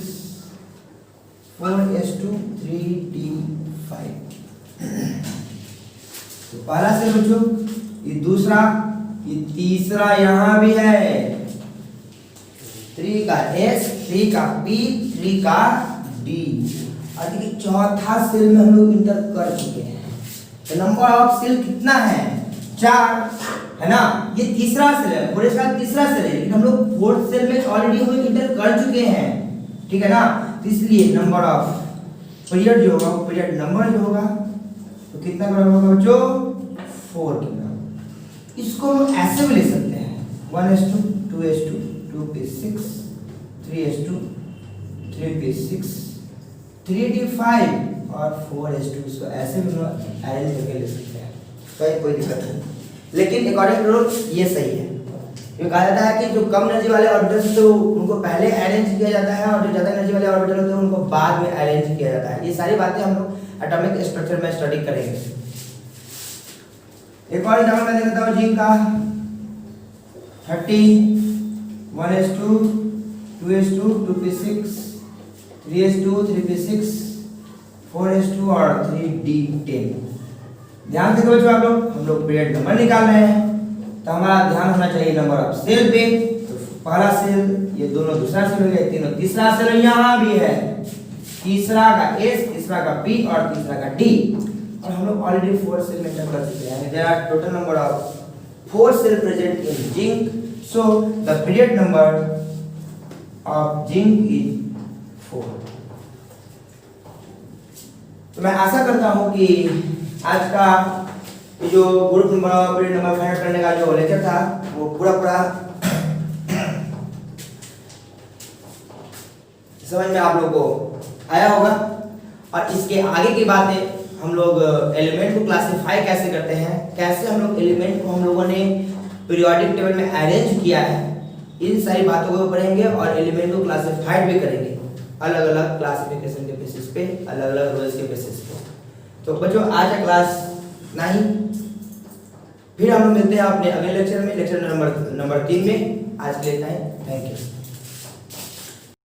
4s2 3d5। तो पहला सेल बच्चों, ये दूसरा, ये तीसरा यहाँ भी है, 3 का S 3 का P 3 का D। और देखिए चौथा सेल में हम लोग इंटर कर चुके हैं। तो नंबर ऑफ सेल कितना है? 4 है ना। ये तीसरा सेल है, पूरे का तीसरा सेल है, लेकिन हम लोग फोर्थ सेल में ऑलरेडी हम इंटर कर चुके हैं। ठीक है ना, तो इसलिए नंबर ऑफ पीरियड जो होगा, पीरियड नंबर जो होगा तो कितना बराबर होगा बच्चों? 4 के बराबर। इसको हम ऐसे भी लिख सकते हैं 1s2 2s2 2p6 3s2 3p6 3d5 और 4s2। इसको ऐसे भी हम अरेंज करके लिख सकते हैं, कोई दिक्कत नहीं। लेकिन अकॉर्डिंग टू रूल ये सही है। ये कहा जाता है कि जो कम एनर्जी वाले ऑर्बिटल्स तो उनको पहले अरेंज किया जाता है, और जो ज़्यादा एनर्जी वाले ऑर्बिटल होते हैं उनको बाद में अरेंज किया जाता है। ये सारी बातें हम लोग एटॉमिक स्ट्रक्चर में स्टडी करेंगे। एक और एग्जांपल मैं देता हूँ जिंक का 30 1s2 2s2 2p6 3s2 3p6 4s2 और 3d10। ध्यान से बच्चों आप लोग, हम लोग पीरियड नंबर निकाल रहे हैं, तो हमारा ध्यान होना चाहिए नंबर ऑफ सेल पे। तो पहला सेल, ये दोनों दूसरा सेल हो गया, तीनों तीसरा सेल यहाँ भी है, तीसरा का S तीसरा का P और तीसरा का D। और हम लोग ऑलरेडी 4 सेल में इंटर कर चुके हैं। There are total number of 4 shell present in zinc, so the period number of zinc is 4। तो मैं आशा करता हूं कि आज का जो group number period number find करने का जो लेक्चर था वो पूरा समझ में आप लोग को आया होगा। और इसके आगे की बातें हम लोग एलिमेंट को क्लासिफाई कैसे करते हैं, कैसे हम लोग एलिमेंट को हम लोगों ने पीरियोडिक टेबल में अरेंज किया है, इन सारी बातों को पढ़ेंगे और एलिमेंट को क्लासिफाइड भी करेंगे अलग अलग क्लासिफिकेशन के बेसिस पे, अलग अलग रूल्स के बेसिस पे। तो बच्चों आज है क्लास 9, फिर हम लोग मिलते हैं अपने अगले लेक्चर में, लेक्चर नंबर 3 में। आज के लिए इतना ही, थैंक यू।